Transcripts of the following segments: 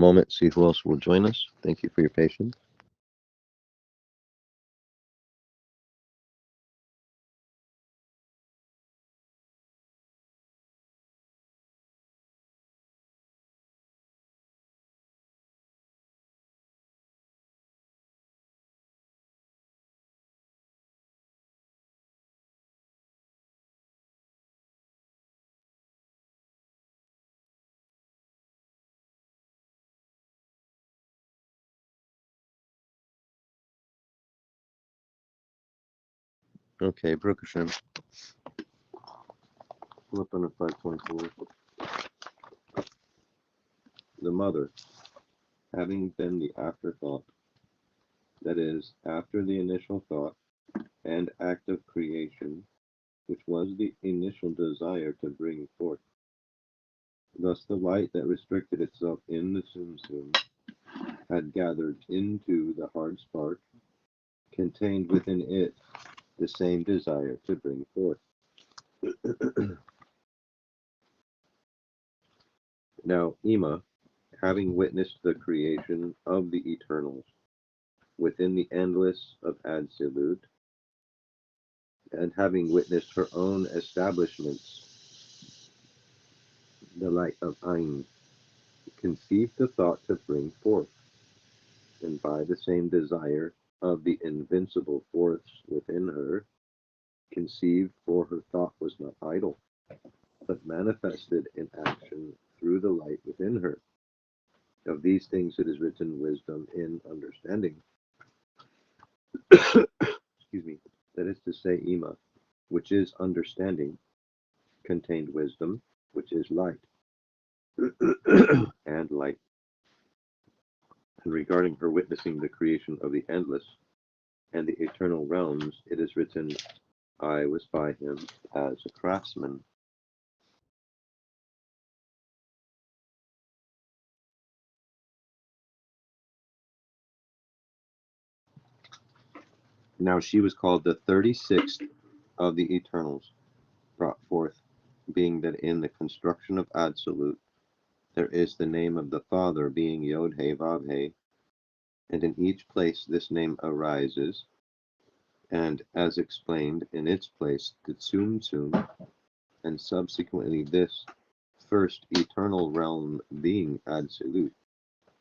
moment, see who else will join us. Thank you for your patience. Okay, Baruch Hashem. Flip on to 5.4. The mother, having been the afterthought, that is, after the initial thought and act of creation, which was the initial desire to bring forth. Thus the light that restricted itself in the Tsum had gathered into the hard spark, contained within it the same desire to bring forth. Now Ima, having witnessed the creation of the eternals within the endless of Absolute, and having witnessed her own establishments, the light of Ain, conceived the thought to bring forth, and by the same desire of the invincible force within her, conceived, for her thought was not idle, but manifested in action through the light within her. Of these things it is written, wisdom in understanding. Excuse me. That is to say, Ima, which is understanding, contained wisdom, which is light, and light. And regarding her witnessing the creation of the endless and the eternal realms, it is written, I was by him as a craftsman. Now she was called the 36th of the eternals, brought forth, being that in the construction of Absolute there is the name of the Father, being Yod He Vav He, and in each place this name arises, and as explained in its place the Tsum, and subsequently this first eternal realm being Absolute,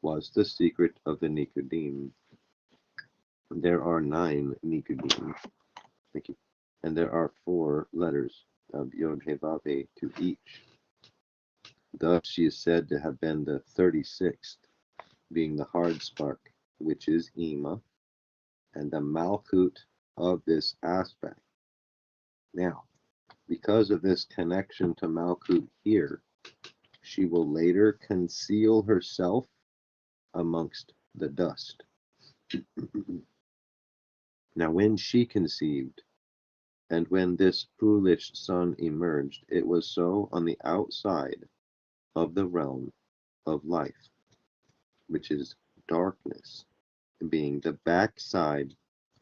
was the secret of the Nikodim. There are 9 Nikodim. Thank you. And there are 4 letters of Yod He Vav He to each. Thus she is said to have been the 36th, being the hard spark, which is Ima, and the Malchut of this aspect. Now, because of this connection to Malchut here, she will later conceal herself amongst the dust. Now when she conceived, and when this foolish son emerged, it was so on the outside of the realm of life, which is darkness, being the backside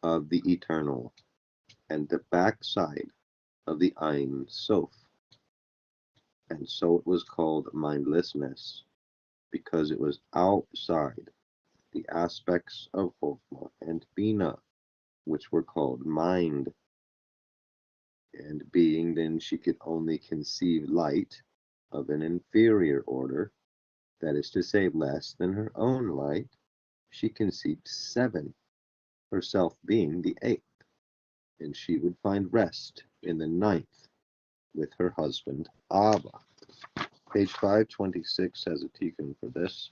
of the eternal, and the backside of the Ein Sof. And so it was called mindlessness, because it was outside the aspects of Chokhmah and Bina, which were called mind. And being then she could only conceive light of an inferior order, that is to say, less than her own light, she conceived 7, herself being the 8th, and she would find rest in the 9th with her husband Abba. Page 526 has a tikkun for this.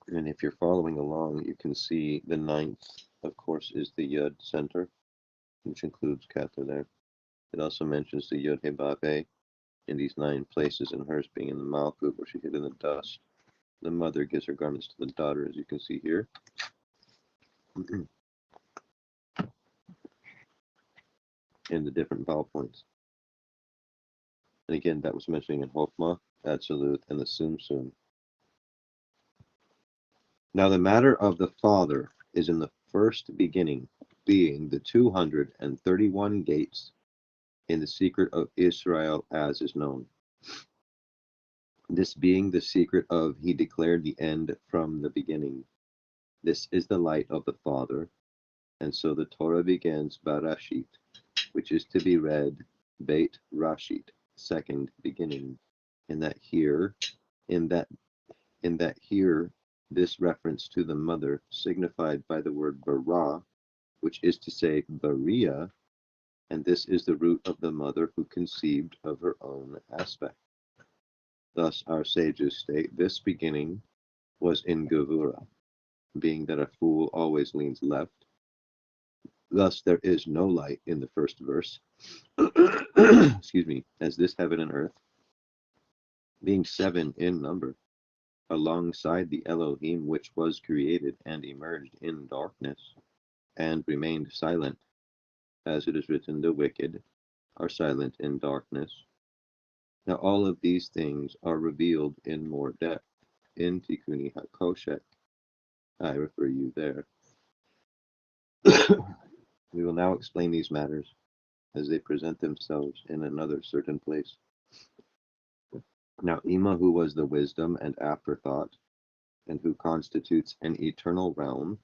And if you're following along, you can see the 9th, of course, is the Yud center, which includes Keter there. It also mentions the Yod He Vav He in these 9 places, and hers being in the Malchut, where she hid in the dust. The mother gives her garments to the daughter, as you can see here. In the different vowel points. And again, that was mentioning in Chokhmah, Absolute, and the Tsum. Now the matter of the Father is in the first beginning, being the 231 gates in the secret of Israel as is known. This being the secret of he declared the end from the beginning. This is the light of the Father, and so the Torah begins Barashit, which is to be read Beit Rashit, second beginning. In that here, in that here, this reference to the mother signified by the word bara, which is to say Bariah, and this is the root of the mother who conceived of her own aspect. Thus our sages state this beginning was in Gevurah, being that a fool always leans left. Thus there is no light in the first verse, excuse me, as this heaven and earth, being 7 in number, alongside the Elohim which was created and emerged in darkness, and remained silent, as it is written, the wicked are silent in darkness. Now all of these things are revealed in more depth in Tikkuni HaKoshek. I refer you there. We will now explain these matters as they present themselves in another certain place. Now Ima, who was the wisdom and afterthought, and who constitutes an eternal realm,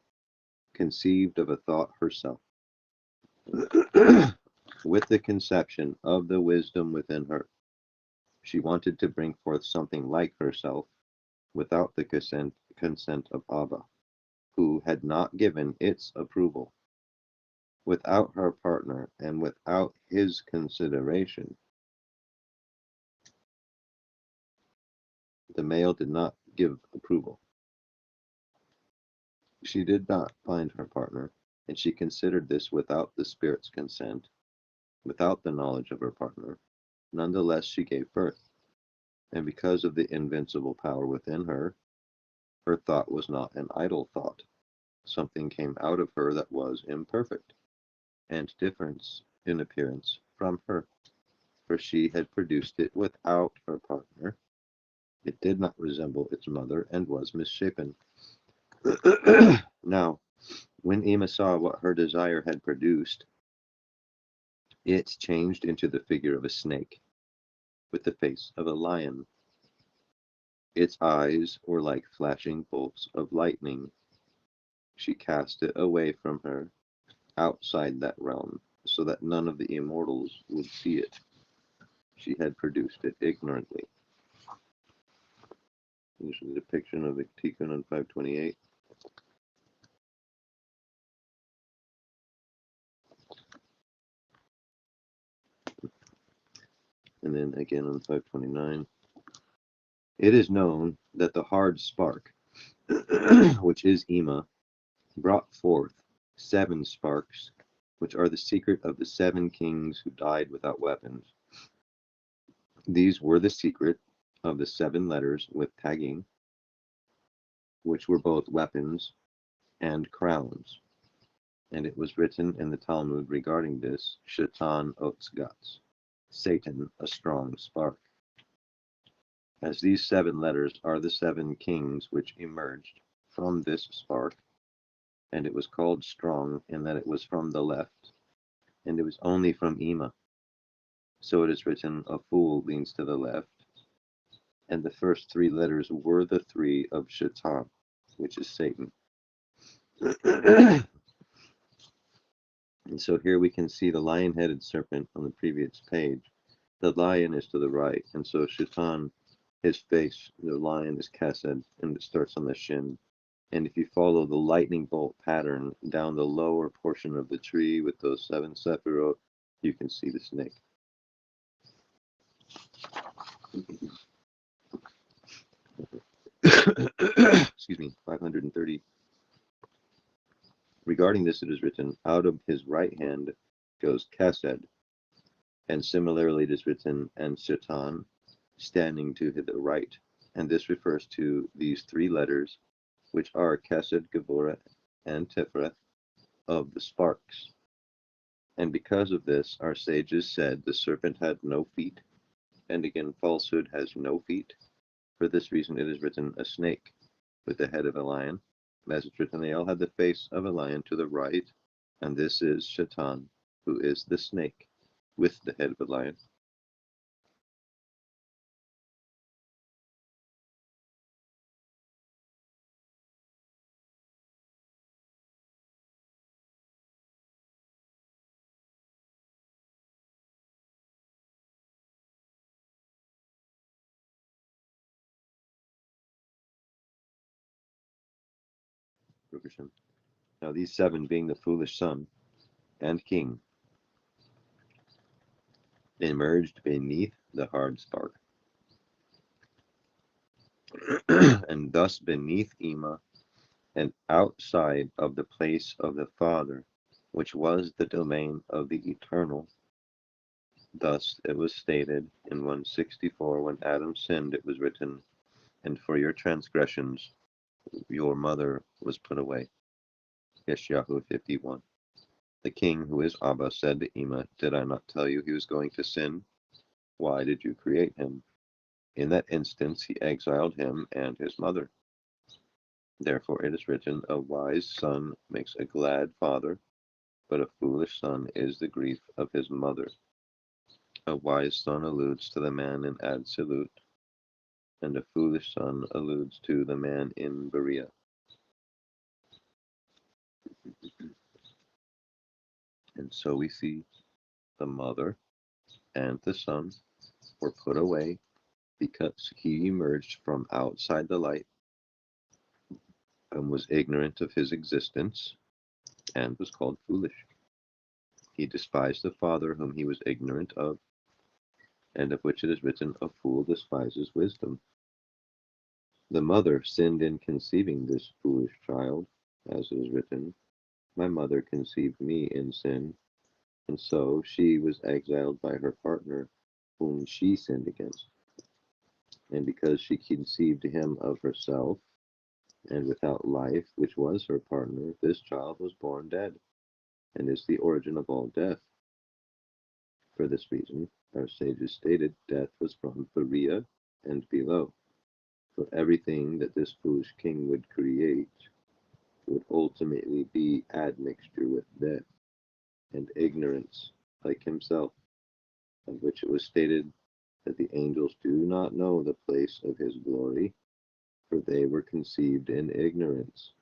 conceived of a thought herself, with the conception of the wisdom within her. She wanted to bring forth something like herself, without the consent of Abba, who had not given its approval. Without her partner and without his consideration, the male did not give approval. She did not find her partner, and she considered this without the spirit's consent, without the knowledge of her partner. Nonetheless, she gave birth, and because of the invincible power within her, her thought was not an idle thought. Something came out of her that was imperfect, and different in appearance from her, for she had produced it without her partner. It did not resemble its mother, and was misshapen. Now, when Ima saw what her desire had produced, it changed into the figure of a snake, with the face of a lion. Its eyes were like flashing bolts of lightning. She cast it away from her, outside that realm, so that none of the immortals would see it. She had produced it ignorantly. This is a depiction of the Tikkun on 528. And then again on 529. It is known that the hard spark, which is Ima, brought forth 7 sparks, which are the secret of the 7 kings who died without weapons. These were the secret of the 7 letters with tagging, which were both weapons and crowns. And it was written in the Talmud regarding this, Shaitan Otz Guts, Satan, a strong spark. As these 7 letters are the 7 kings which emerged from this spark, and it was called strong in that it was from the left, and it was only from Ima. So it is written, a fool leans to the left, and the first 3 letters were the 3 of Shaitan, which is Satan. And so here we can see the lion-headed serpent on the previous page. The lion is to the right, and so Shaitan, his face, the lion is Kesed, and it starts on the shin. And if you follow the lightning bolt pattern down the lower portion of the tree with those 7 Sephirot, you can see the snake. Excuse me, 530. Regarding this, it is written, out of his right hand goes Kesed, and similarly it is written, and Shaitan, standing to the right. And this refers to these 3 letters, which are Kesed, Gevurah, and Tiferet, of the sparks. And because of this, our sages said the serpent had no feet, and again falsehood has no feet. For this reason it is written a snake, with the head of a lion. As it's written, they all had the face of a lion to the right, and this is Shaitan, who is the snake, with the head of a lion. Now these seven, being the foolish son and king, emerged beneath the hard spark, and thus beneath Ema, and outside of the place of the Father, which was the domain of the Eternal. Thus it was stated in 164, when Adam sinned, it was written, and for your transgressions your mother was put away. Yeshayahu 51. The king, who is Abba, said to Ema, did I not tell you he was going to sin? Why did you create him? In that instance he exiled him and his mother. Therefore it is written, a wise son makes a glad father, but a foolish son is the grief of his mother. A wise son alludes to the man in absolute, and a foolish son alludes to the man in Berea. And so we see the mother and the son were put away because he emerged from outside the light and was ignorant of his existence and was called foolish. He despised the Father whom he was ignorant of, and of which it is written, a fool despises wisdom. The mother sinned in conceiving this foolish child, as it is written, my mother conceived me in sin, and so she was exiled by her partner, whom she sinned against. And because she conceived him of herself, and without life, which was her partner, this child was born dead, and is the origin of all death. For this reason, our sages stated, death was from Berea and below. For everything that this foolish king would create would ultimately be admixture with death and ignorance, like himself, of which it was stated that the angels do not know the place of his glory, for they were conceived in ignorance.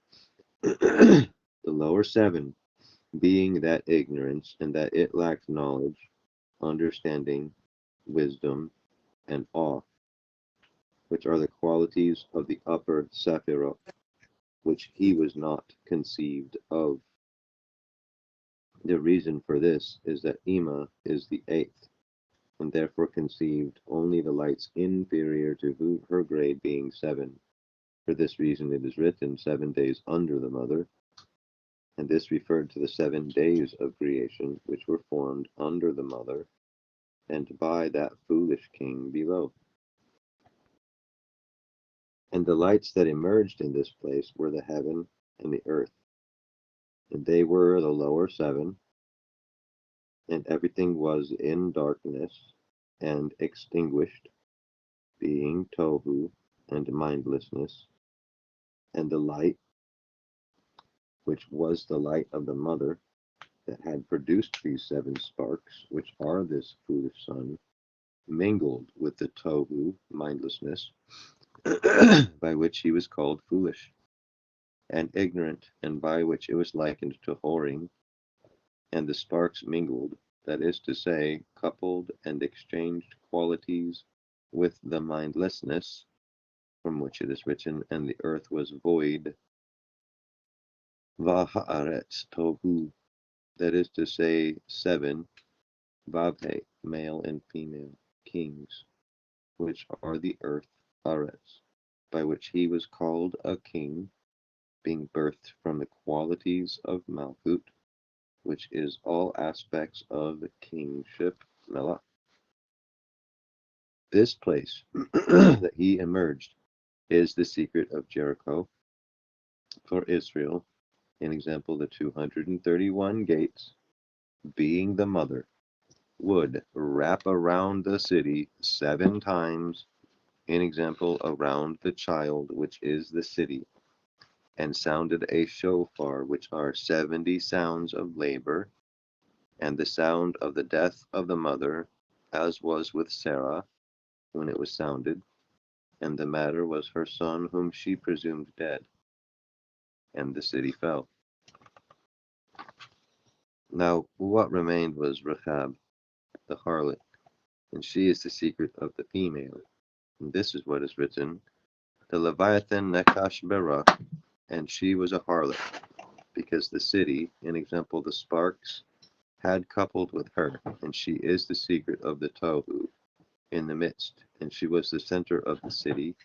The lower seven, being that ignorance, and that it lacked knowledge, understanding, wisdom, and awe, which are the qualities of the upper Sepher, which he was not conceived of. The reason for this is that Ema is the eighth, and therefore conceived only the lights inferior to her grade, being seven. For this reason it is written 7 days under the mother, and this referred to the 7 days of creation, which were formed under the mother, and by that foolish king below. And the lights that emerged in this place were the heaven and the earth, and they were the lower seven, and everything was in darkness and extinguished, being tohu and mindlessness, and the light, which was the light of the mother, that had produced these 7 sparks, which are this foolish son, mingled with the tohu, mindlessness, by which he was called foolish and ignorant, and by which it was likened to whoring, and the sparks mingled, that is to say, coupled and exchanged qualities with the mindlessness, from which it is written, and the earth was void, v'haaretz tohu, that is to say, 7, vavhe, male and female, kings, which are the earth, haaretz, by which he was called a king, being birthed from the qualities of Malchut, which is all aspects of kingship, Melach. This place that he emerged is the secret of Jericho for Israel. In example, the 231 gates, being the mother, would wrap around the city 7 times, in example, around the child, which is the city, and sounded a shofar, which are 70 sounds of labor, and the sound of the death of the mother, as was with Sarah when it was sounded, and the matter was her son whom she presumed dead, and the city fell. Now what remained was Rahab, the harlot, and she is the secret of the female. And this is what is written, the Leviathan Nekash Barak, and she was a harlot, because the city, in example the sparks, had coupled with her, and she is the secret of the Tohu in the midst, and she was the center of the city,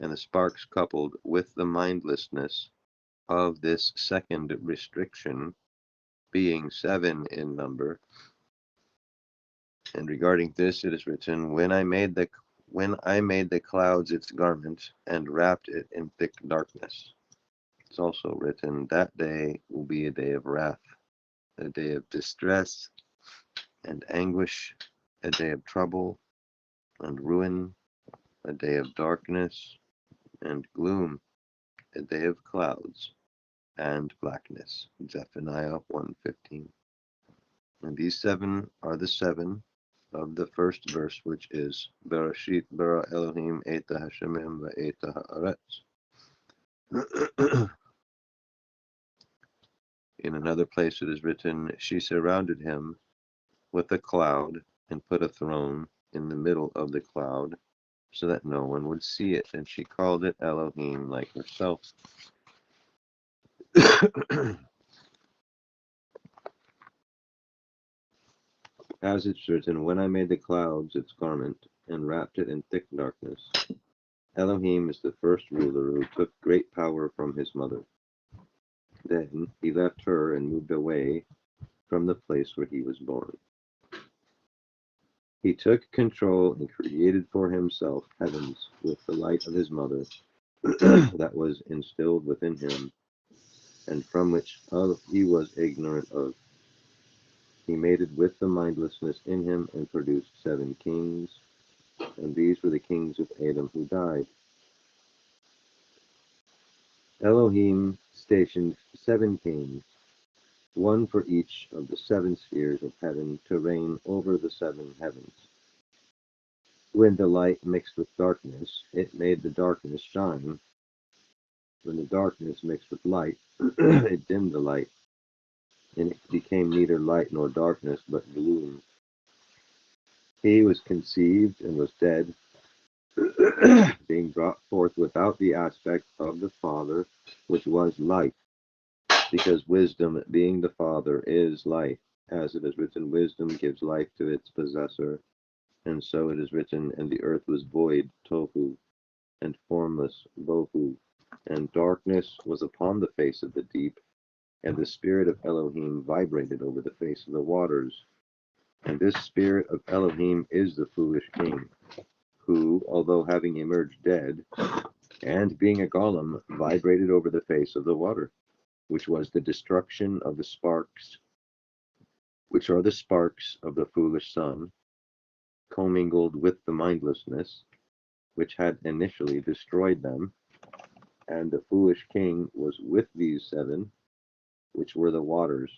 and the sparks coupled with the mindlessness of this second restriction, being 7 in number. And regarding this it is written, when I made the clouds its garment, and wrapped it in thick darkness. It's also written, that day will be a day of wrath, a day of distress and anguish, a day of trouble and ruin, a day of darkness and gloom, a day of clouds and blackness. Zephaniah 1:15. And these 7 are the 7 of the first verse, which is Bereshit bara Elohim et hashemim va'et haaretz. In another place it is written, she surrounded him with a cloud and put a throne in the middle of the cloud so that no one would see it, and she called it Elohim like herself. As it's written, when I made the clouds its garment and wrapped it in thick darkness. Elohim is the first ruler who took great power from his mother. Then he left her and moved away from the place where he was born. He took control and created for himself heavens with the light of his mother that was instilled within him, and from which he was ignorant of. He mated with the mindlessness in him and produced 7 kings, and these were the kings of Adam who died. Elohim stationed 7 kings, one for each of the 7 spheres of heaven, to reign over the 7 heavens. When the light mixed with darkness, it made the darkness shine. When the darkness mixed with light, it dimmed the light, and it became neither light nor darkness, but gloom. He was conceived and was dead, being brought forth without the aspect of the Father, which was life, because wisdom, being the Father, is life. As it is written, wisdom gives life to its possessor. And so it is written, and the earth was void, tohu, and formless, bohu, and darkness was upon the face of the deep, and the spirit of Elohim vibrated over the face of the waters. And this spirit of Elohim is the foolish king, who, although having emerged dead, and being a golem, vibrated over the face of the water, which was the destruction of the sparks, which are the sparks of the foolish sun, commingled with the mindlessness, which had initially destroyed them. And the foolish king was with these 7, which were the waters,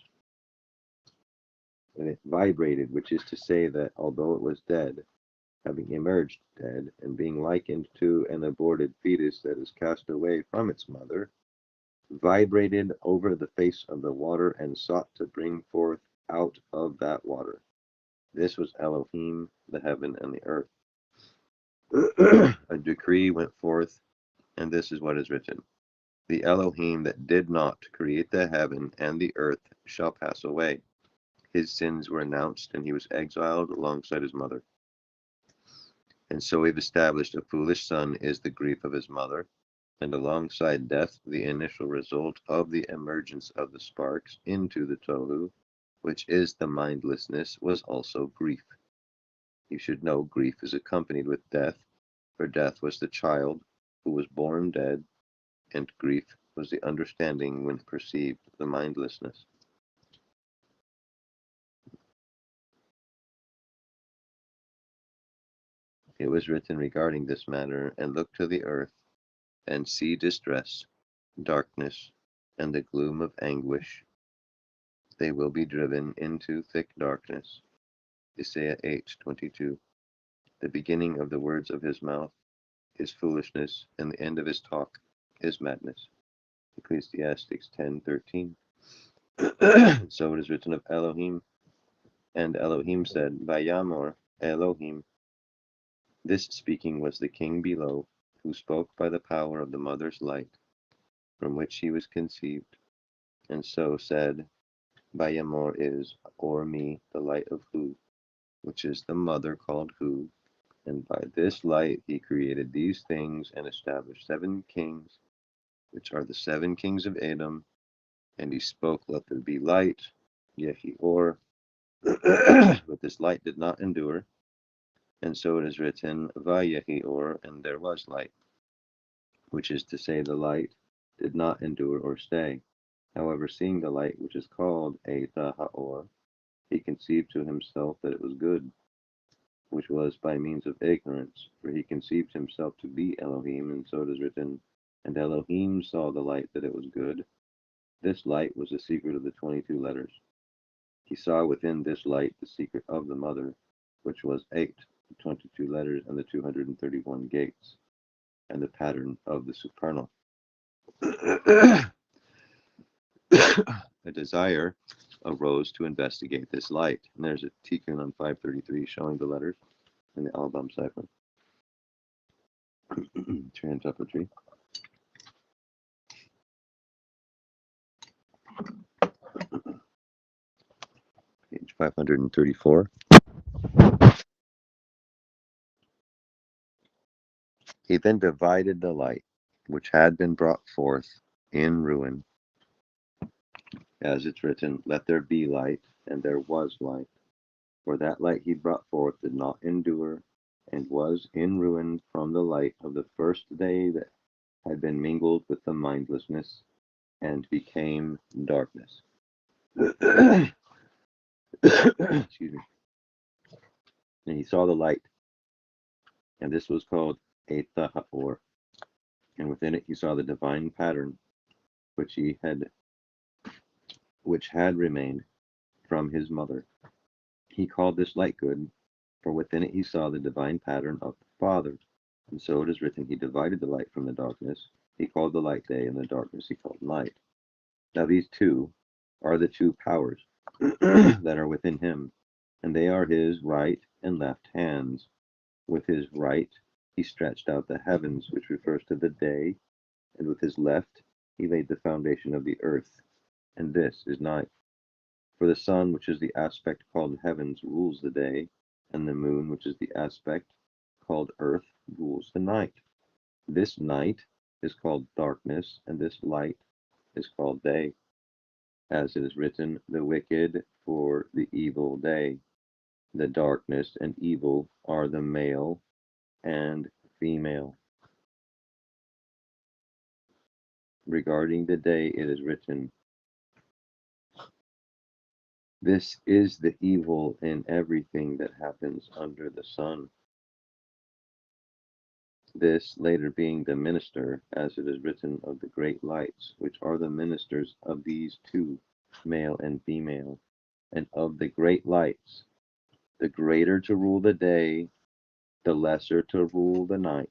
and it vibrated, which is to say that although it was dead, having emerged dead, and being likened to an aborted fetus that is cast away from its mother, vibrated over the face of the water and sought to bring forth out of that water. This was Elohim, the heaven and the earth. A decree went forth, and this is what is written. The Elohim that did not create the heaven and the earth shall pass away. His sins were announced, and he was exiled alongside his mother. And so we've established a foolish son is the grief of his mother, and alongside death, the initial result of the emergence of the sparks into the Tohu, which is the mindlessness, was also grief. You should know grief is accompanied with death, for death was the child who was born dead, and grief was the understanding when perceived the mindlessness. It was written regarding this matter, and look to the earth, and see distress, darkness, and the gloom of anguish. They will be driven into thick darkness. Isaiah 8:22. The beginning of the words of his mouth is foolishness, and the end of his talk is madness. Ecclesiastes 10:13. So it is written of Elohim, and Elohim said, Vayamor Elohim. This speaking was the king below, who spoke by the power of the mother's light. from which he was conceived, and so said, Bayamor is, or me, the light of Hu, which is the mother called Hu, and by this light he created these things and established 7 kings, which are the 7 kings of Edom, and he spoke, let there be light, Yehi-or, but this light did not endure, and so it is written, Vayehi-or, and there was light, which is to say the light did not endure or stay. However, seeing the light which is called Eitha Haor, he conceived to himself that it was good, which was by means of ignorance, for he conceived himself to be Elohim, and so it is written, and Elohim saw the light that it was good. This light was the secret of the 22 letters. He saw within this light the secret of the mother, which was 8, the 22 letters, and the 231 gates, and the pattern of the supernal. A desire arose to investigate this light. And there's a tikkun on 533 showing the letters in the Albam Sepher. Transinterpretary. Page 534. He then divided the light, which had been brought forth in ruin, as it's written, let there be light, and there was light. For that light he brought forth did not endure, and was in ruin from the light of the first day that had been mingled with the mindlessness, and became darkness. Excuse me. And he saw the light, and this was called Eitha Haor, and within it he saw the divine pattern which had remained from his mother. He called this light good, for within it he saw the divine pattern of the Father. And so it is written, he divided the light from the darkness. He called the light day, and the darkness he called night. Now these two are the 2 powers that are within him, and they are his right and left hands. With his right he stretched out the heavens, which refers to the day, and with his left he laid the foundation of the earth, and this is night. For the sun, which is the aspect called heavens, rules the day, and the moon, which is the aspect called earth, rules the night. This night is called darkness, and this light is called day. As it is written, the wicked for the evil day. The darkness and evil are the male and female. Regarding the day, it is written, this is the evil in everything that happens under the sun. This later being the minister, as it is written of the great lights, which are the ministers of these 2, male and female, and of the great lights, the greater to rule the day, the lesser to rule the night.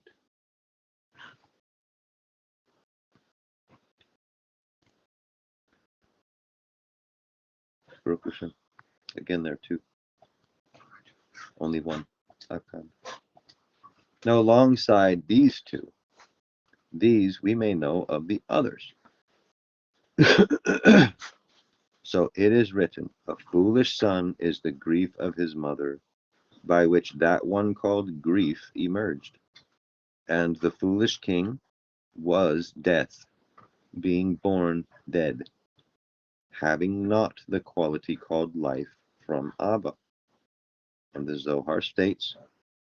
Again, there are 2. Only one. Now, alongside these 2, these we may know of the others. So it is written, a foolish son is the grief of his mother, by which that one called grief emerged. And the foolish king was death, being born dead, having not the quality called life from Abba. And the Zohar states,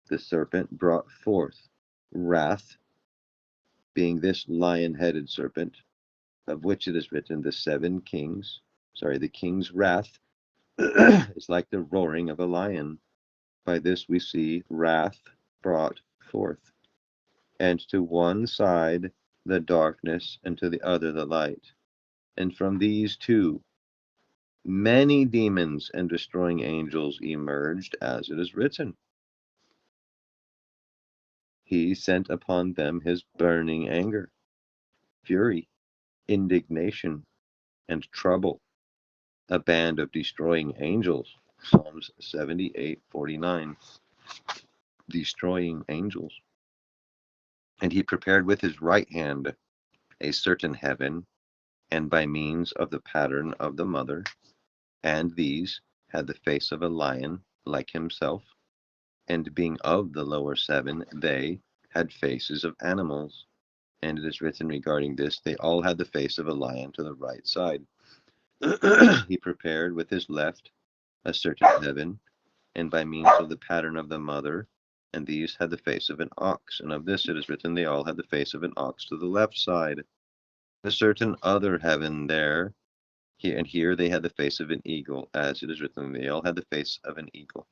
the serpent brought forth wrath, being this lion-headed serpent, of which it is written, the king's wrath is like the roaring of a lion. By this we see wrath brought forth, and to one side the darkness, and to the other the light. And from these 2, many demons and destroying angels emerged, as it is written. He sent upon them his burning anger, fury, indignation, and trouble, a band of destroying angels. Psalms 78:49. Destroying angels. And he prepared with his right hand a certain heaven, and by means of the pattern of the mother, and these had the face of a lion, like himself, and being of the lower seven, they had faces of animals. And it is written regarding this, they all had the face of a lion to the right side. He prepared with his left a certain heaven, and by means of the pattern of the mother, and these had the face of an ox. And of this it is written, they all had the face of an ox to the left side. A certain other heaven there, here and here they had the face of an eagle, as it is written, they all had the face of an eagle.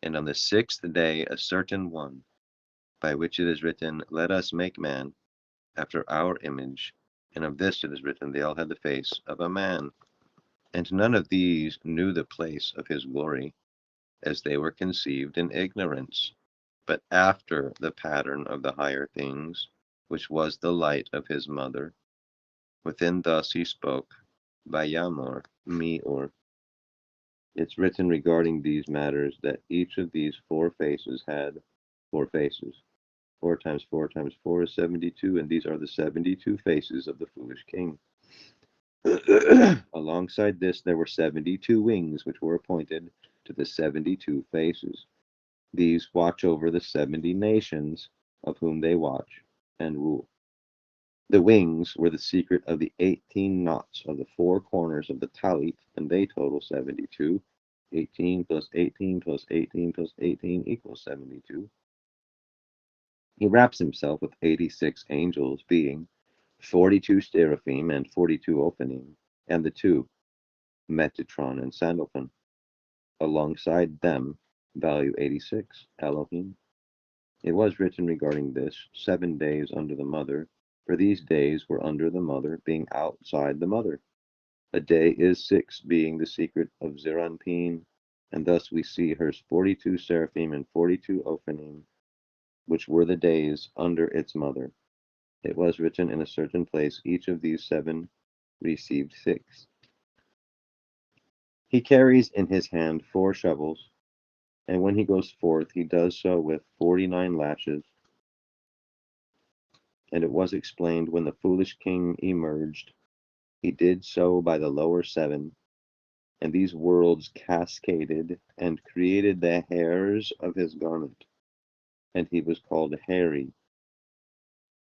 And on the sixth day a certain one, by which it is written, let us make man after our image. And of this it is written, they all had the face of a man. And none of these knew the place of his glory, as they were conceived in ignorance, but after the pattern of the higher things, which was the light of his mother. Within thus he spoke, Vayamor, Meor. It's written regarding these matters that each of these four faces had four faces. 4 times 4 times 4 is 72, and these are the 72 faces of the foolish king. Alongside this, there were 72 wings, which were appointed to the 72 faces. These watch over the 70 nations, of whom they watch and rule. The wings were the secret of the 18 knots of the four corners of the talit, and they total 72. 18 plus 18 plus 18 plus 18 equals 72. He wraps himself with 86 angels, being 42 seraphim and 42 opening, and the two, Metatron and Sandalphon. Alongside them, value 86, Elohim. It was written regarding this, 7 days under the mother, for these days were under the mother, being outside the mother. A day is 6, being the secret of Zeranpin, and thus we see her 42 seraphim and 42 Ophanim, which were the days under its mother. It was written in a certain place, each of these 7 received 6. He carries in his hand 4 shovels, and when he goes forth, he does so with 49 lashes. And it was explained, when the foolish king emerged, he did so by the lower 7, and these worlds cascaded and created the hairs of his garment, and he was called hairy.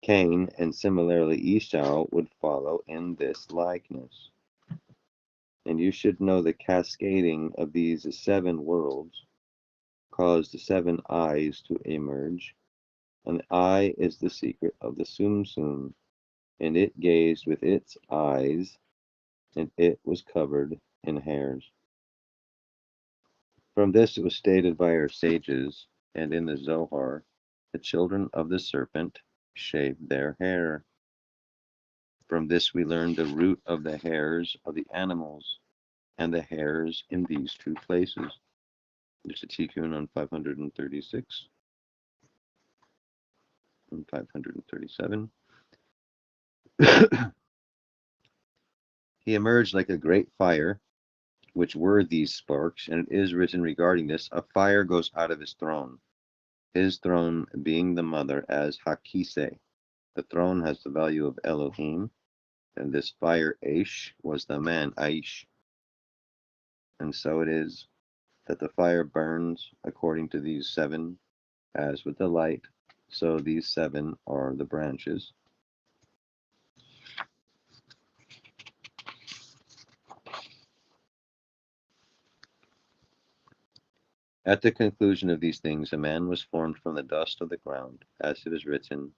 Cain and similarly Esau would follow in this likeness. And you should know the cascading of these 7 worlds caused the 7 eyes to emerge, and the eye is the secret of the Tsum Tsum, and it gazed with its eyes, and it was covered in hairs. From this it was stated by our sages, and in the Zohar, the children of the serpent shaved their hair. From this we learned the root of the hairs of the animals, and the hairs in these 2 places. There's a tikkun on 536 and 537. He emerged like a great fire, which were these sparks, and it is written regarding this, a fire goes out of his throne being the mother as Hakise. The throne has the value of Elohim, and this fire Aish was the man Aish. And so it is that the fire burns according to these 7, as with the light, so these 7 are the branches. At the conclusion of these things, a man was formed from the dust of the ground, as it is written,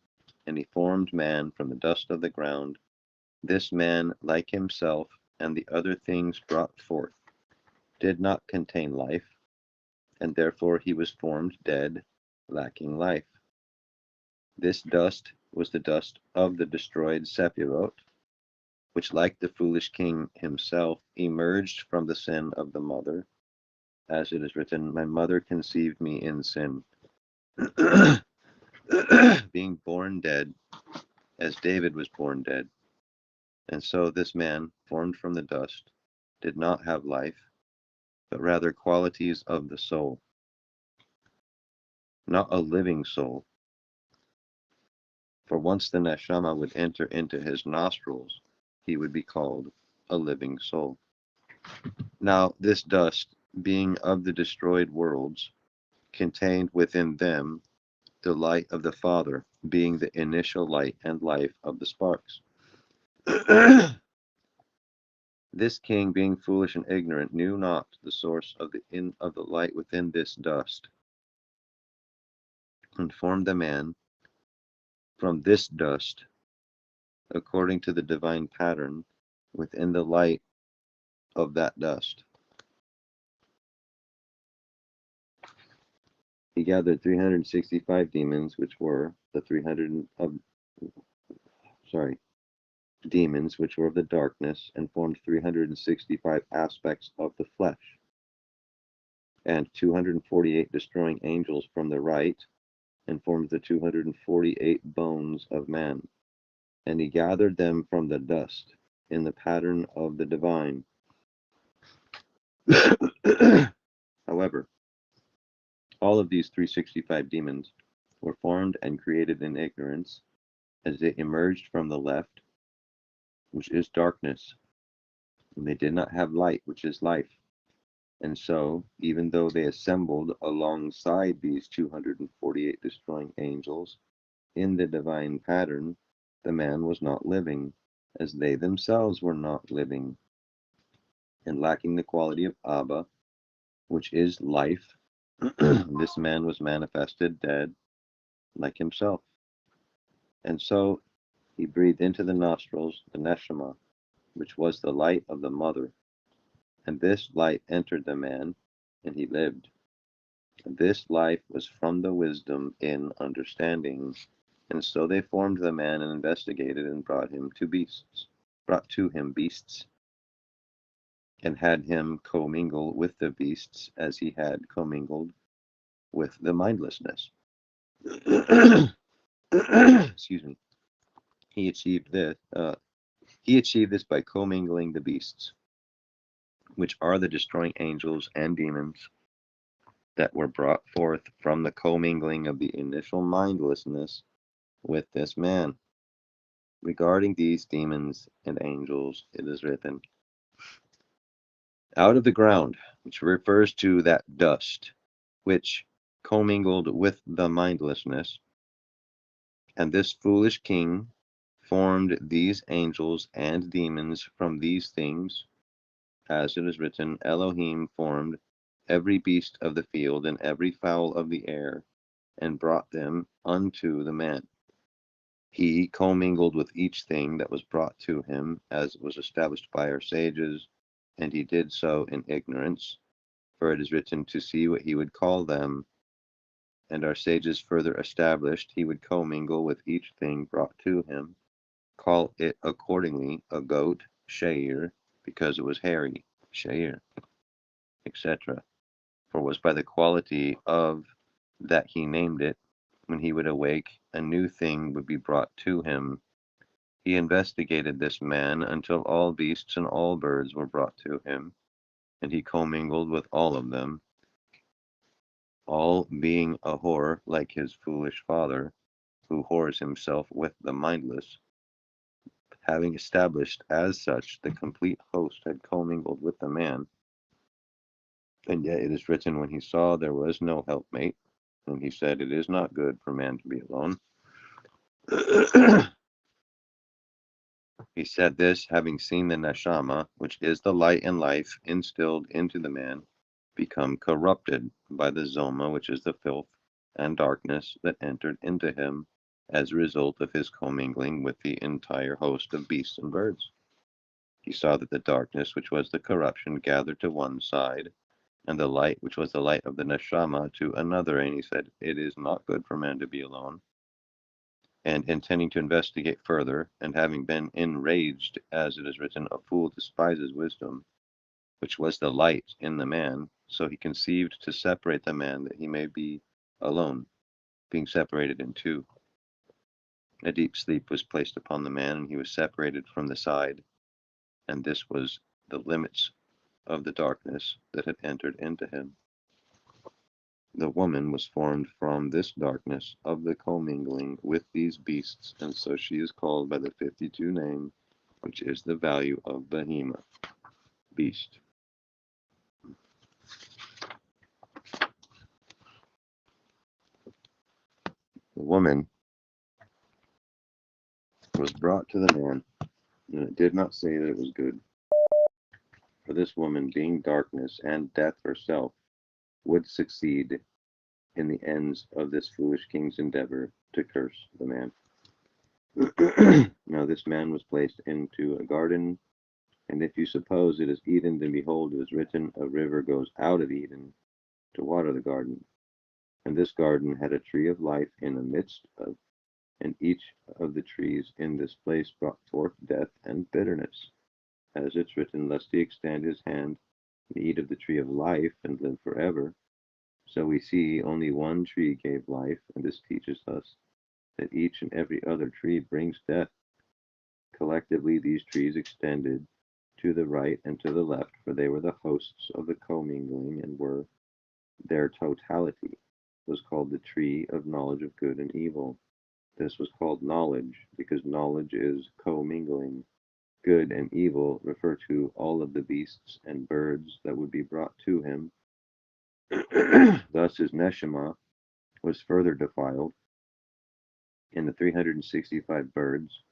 and he formed man from the dust of the ground. This man, like himself and the other things brought forth, did not contain life, and therefore he was formed dead, lacking life. This dust was the dust of the destroyed Sephirot, which, like the foolish king himself, emerged from the sin of the mother, as it is written, my mother conceived me in sin. Being born dead, as David was born dead. And so this man, formed from the dust, did not have life, but rather qualities of the soul, not a living soul. For once the neshama would enter into his nostrils, he would be called a living soul. Now this dust, being of the destroyed worlds, contained within them the light of the Father, being the initial light and life of the sparks. This king, being foolish and ignorant, knew not the source of the light within this dust, and formed the man from this dust, according to the divine pattern, within the light of that dust. He gathered 365 demons, which were the demons which were of the darkness, and formed 365 aspects of the flesh, and 248 destroying angels from the right, and formed the 248 bones of man. And he gathered them from the dust, in the pattern of the divine. However, all of these 365 demons were formed and created in ignorance, as they emerged from the left, which is darkness, and they did not have light, which is life. And so, even though they assembled alongside these 248 destroying angels in the divine pattern, the man was not living, as they themselves were not living, and lacking the quality of Abba, which is life. This man was manifested dead, like himself. And so he breathed into the nostrils the neshama, which was the light of the mother. And this light entered the man, and he lived. And this life was from the wisdom in understanding. And so they formed the man and investigated and brought to him beasts, and had him commingle with the beasts as he had commingled with the mindlessness. Excuse me. He achieved this. He achieved this by commingling the beasts, which are the destroying angels and demons that were brought forth from the commingling of the initial mindlessness with this man. Regarding these demons and angels, it is written, out of the ground, which refers to that dust, which commingled with the mindlessness, and this foolish king formed these angels and demons from these things, as it is written, Elohim formed every beast of the field and every fowl of the air, and brought them unto the man. He commingled with each thing that was brought to him, as was established by our sages, and he did so in ignorance, for it is written to see what he would call them. And our sages further established he would commingle with each thing brought to him, call it accordingly a goat, sheir, because it was hairy, sheir, etc. For it was by the quality of that he named it. When he would awake, a new thing would be brought to him. He investigated this man until all beasts and all birds were brought to him, and he commingled with all of them, all being a whore like his foolish father, who whores himself with the mindless. Having established as such the complete host had commingled with the man, and yet it is written, when he saw there was no helpmate, and he said, it is not good for man to be alone. He said this, having seen the neshama, which is the light and life, instilled into the man, become corrupted by the zoma, which is the filth and darkness that entered into him as a result of his commingling with the entire host of beasts and birds. He saw that the darkness, which was the corruption, gathered to one side, and the light, which was the light of the neshama, to another, and he said, it is not good for man to be alone. And intending to investigate further, and having been enraged, as it is written, a fool despises wisdom, which was the light in the man, so he conceived to separate the man that he may be alone, being separated in two. A deep sleep was placed upon the man, and he was separated from the side, and this was the limits of the darkness that had entered into him. The woman was formed from this darkness of the commingling with these beasts, and so she is called by the 52 name, which is the value of behemoth, beast. The woman was brought to the man, and it did not say that it was good. For this woman, being darkness and death herself, would succeed in the ends of this foolish king's endeavor to curse the man. Now this man was placed into a garden, and if you suppose it is Eden, then behold, it is written, a river goes out of Eden to water the garden. And this garden had a tree of life in the midst of, and each of the trees in this place brought forth death and bitterness. As it's written, lest he extend his hand and eat of the tree of life and live forever. So we see only one tree gave life, and this teaches us that each and every other tree brings death. Collectively, these trees extended to the right and to the left, for they were the hosts of the commingling, and were their totality was called the tree of knowledge of good and evil. This was called knowledge, because knowledge is commingling. Good and evil refer to all of the beasts and birds that would be brought to him. Thus his neshama was further defiled in the 365 birds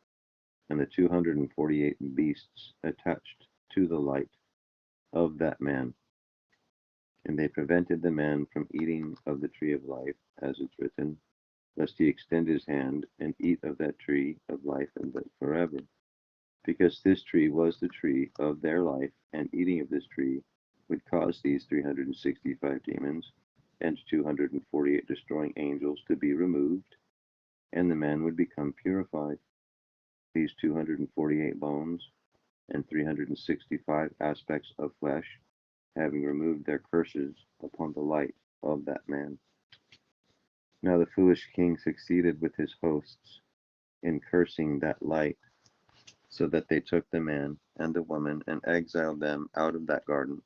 and the 248 beasts attached to the light of that man. And they prevented the man from eating of the tree of life, as it's written, lest he extend his hand and eat of that tree of life and live forever. Because this tree was the tree of their life, and eating of this tree would cause these 365 demons and 248 destroying angels to be removed, and the man would become purified. These 248 bones and 365 aspects of flesh, having removed their curses upon the light of that man. Now the foolish king succeeded with his hosts in cursing that light, so that they took the man and the woman and exiled them out of that garden,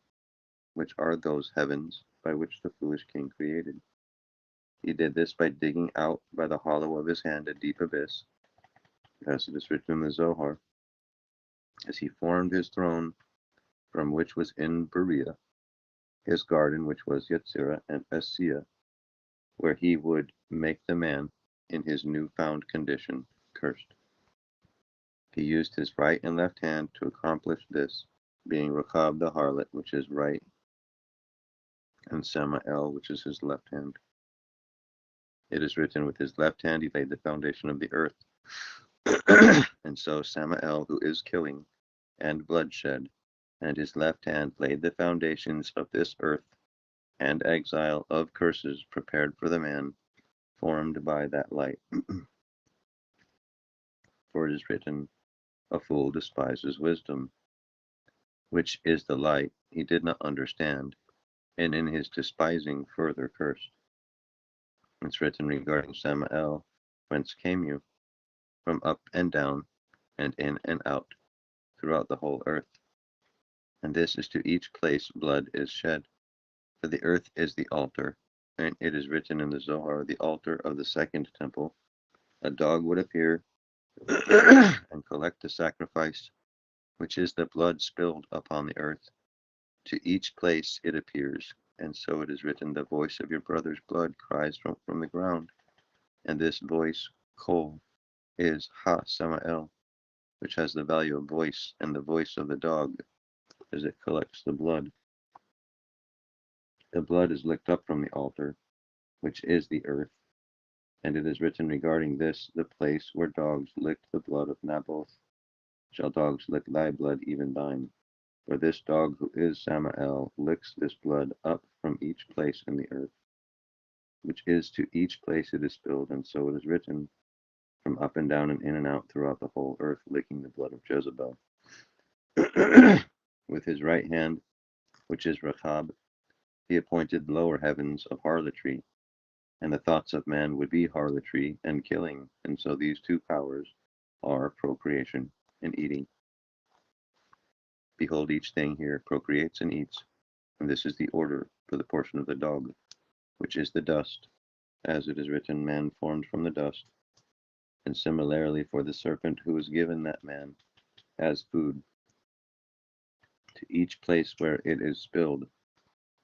which are those heavens by which the foolish king created. He did this by digging out by the hollow of his hand a deep abyss, as it is written in the Zohar, as he formed his throne, from which was in Berea, his garden, which was Yetzirah and Asiya, where he would make the man in his new-found condition cursed. He used his right and left hand to accomplish this, being Rechab the harlot, which is right, and Samael, which is his left hand. It is written, with his left hand he laid the foundation of the earth. And so Samael, who is killing and bloodshed, and his left hand laid the foundations of this earth and exile of curses prepared for the man, formed by that light. For it is written, a fool despises wisdom, which is the light he did not understand, and in his despising further cursed. It's written regarding Samael, whence came you? From up and down, and in and out, throughout the whole earth. And this is to each place blood is shed. For the earth is the altar, and it is written in the Zohar, the altar of the second temple. A dog would appear and collect the sacrifice, which is the blood spilled upon the earth. To each place it appears, and so it is written, the voice of your brother's blood cries from the ground. And this voice, Kol, is Ha Samael, which has the value of voice, and the voice of the dog, as it collects the blood. The blood is licked up from the altar, which is the earth, and it is written regarding this, the place where dogs licked the blood of Naboth, shall dogs lick thy blood, even thine. For this dog who is Samael licks this blood up from each place in the earth, which is to each place it is spilled, and so it is written, from up and down and in and out throughout the whole earth, licking the blood of Jezebel. With his right hand, which is Rechab, he appointed lower heavens of harlotry, and the thoughts of man would be harlotry and killing, and so these two powers are procreation and eating. Behold, each thing here procreates and eats, and this is the order for the portion of the dog. which is the dust, as it is written, man formed from the dust. And similarly for the serpent who was given that man as food, to each place where it is spilled,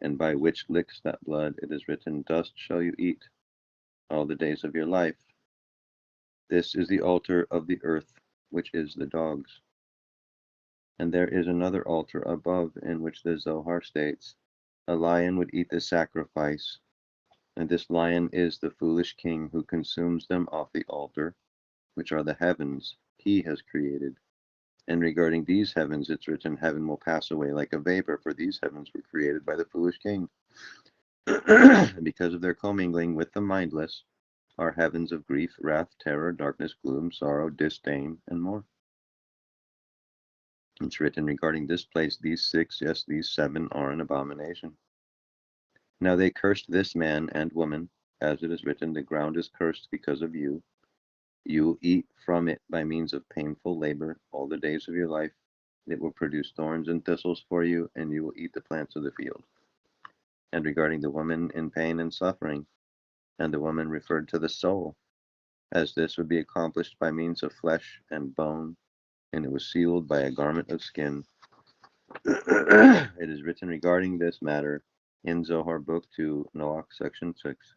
and by which licks that blood, it is written, dust shall you eat all the days of your life. This is the altar of the earth, which is the dogs. And there is another altar above, in which the Zohar states, a lion would eat the sacrifice, and this lion is the foolish king who consumes them off the altar, which are the heavens he has created. And regarding these heavens, it's written, heaven will pass away like a vapor, for these heavens were created by the foolish king. And because of their commingling with the mindless, are heavens of grief, wrath, terror, darkness, gloom, sorrow, disdain, and more. It's written regarding this place, these six, yes, these seven are an abomination. Now they cursed this man and woman, as it is written, the ground is cursed because of you. You will eat from it by means of painful labor all the days of your life. It will produce thorns and thistles for you, and you will eat the plants of the field. And regarding the woman in pain and suffering, and the woman referred to the soul, as this would be accomplished by means of flesh and bone, and it was sealed by a garment of skin. It is written regarding this matter in Zohar Book 2, Noach, section 6,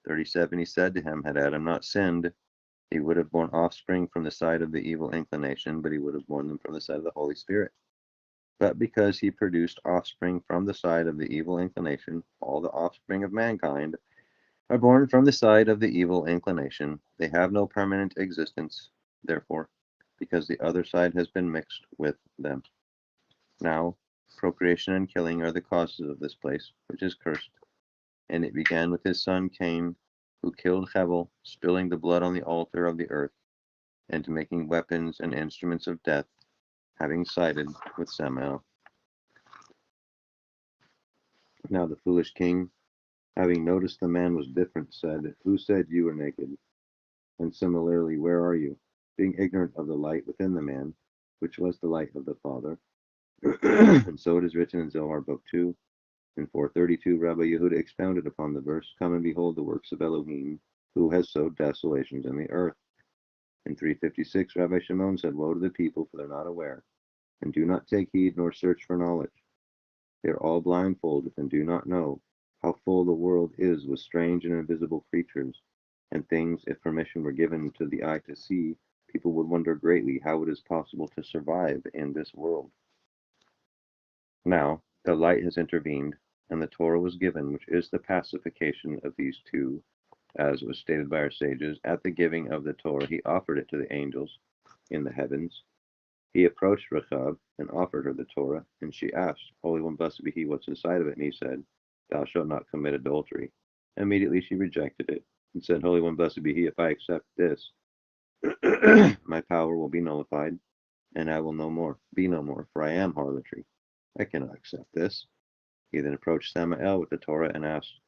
37. He said to him, had Adam not sinned, he would have borne offspring from the side of the evil inclination, but he would have borne them from the side of the Holy Spirit. But because he produced offspring from the side of the evil inclination, all the offspring of mankind are born from the side of the evil inclination. They have no permanent existence, therefore, because the other side has been mixed with them. Now, procreation and killing are the causes of this place, which is cursed. And it began with his son Cain, who killed Hevel, spilling the blood on the altar of the earth, and making weapons and instruments of death, having sided with Samael. Now the foolish king, having noticed the man was different, said, who said you were naked? And similarly, where are you? Being ignorant of the light within the man, which was the light of the Father. And so it is written in Zohar Book 2, in 432, Rabbi Yehuda expounded upon the verse, come and behold the works of Elohim, who has sowed desolations in the earth. In 356, Rabbi Shimon said, woe to the people, for they're not aware, and do not take heed nor search for knowledge. They are all blindfolded and do not know how full the world is with strange and invisible creatures, and things, if permission were given to the eye to see, people would wonder greatly how it is possible to survive in this world. Now, the light has intervened, and the Torah was given, which is the pacification of these two, as was stated by our sages. At the giving of the Torah, he offered it to the angels in the heavens. He approached Rechab and offered her the Torah, and she asked, Holy One, blessed be he, what's inside of it? And he said, thou shalt not commit adultery. Immediately she rejected it, and said, Holy One, blessed be he, if I accept this, my power will be nullified, and I will be no more, for I am harlotry. I cannot accept this. He then approached Samael with the Torah and asked,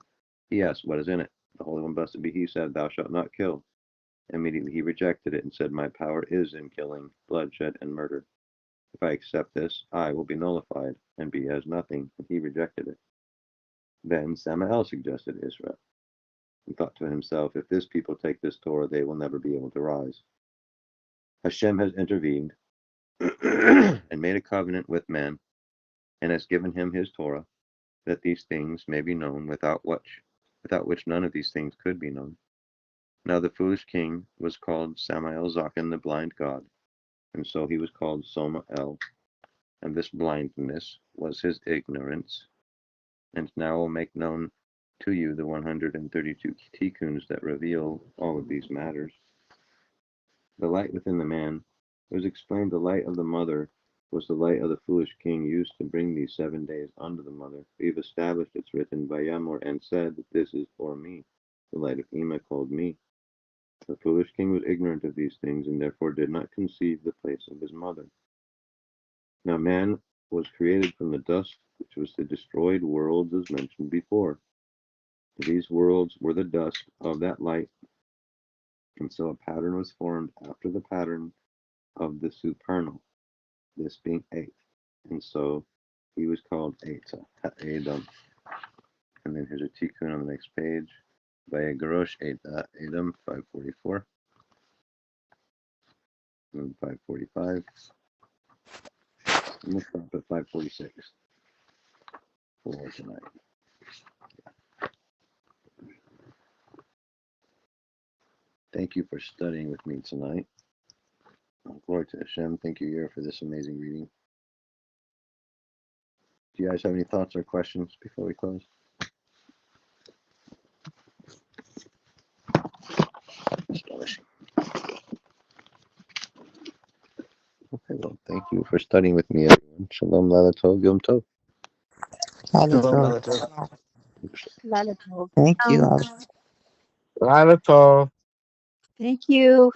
what is in it? The Holy One, blessed be he, said, thou shalt not kill. Immediately he rejected it and said, my power is in killing, bloodshed, and murder. If I accept this, I will be nullified and be as nothing. And he rejected it. Then Samael suggested Israel, and thought to himself, if this people take this Torah, they will never be able to rise. Hashem has intervened and made a covenant with man, and has given him his Torah, that these things may be known, without which none of these things could be known. Now the foolish king was called Samael Zaken, the blind god, and so he was called Somael, and this blindness was his ignorance. And now I will make known to you the 132 tikkuns that reveal all of these matters. The light within the man, it was explained the light of the mother was the light of the foolish king used to bring these 7 days unto the mother. We've established, it's written, Vayamor, and said that this is for me. The light of Ima called me. The foolish king was ignorant of these things, and therefore did not conceive the place of his mother. Now man was created from the dust, which was the destroyed worlds as mentioned before. These worlds were the dust of that light, and so a pattern was formed after the pattern of the supernal, this being eighth, and so he was called Eitzah, Adam. And then here's a tikkun on the next page. Vayegarosh Edom 544. And 545. And we'll stop at 546 for tonight. Thank you for studying with me tonight. Glory to Hashem. Thank you, Yirah, for this amazing reading. Do you guys have any thoughts or questions before we close? Astonishing. Okay, well, thank you for studying with me, everyone. Shalom, Lala Tov, Yom Tov. Thank you. Aleph. Thank you.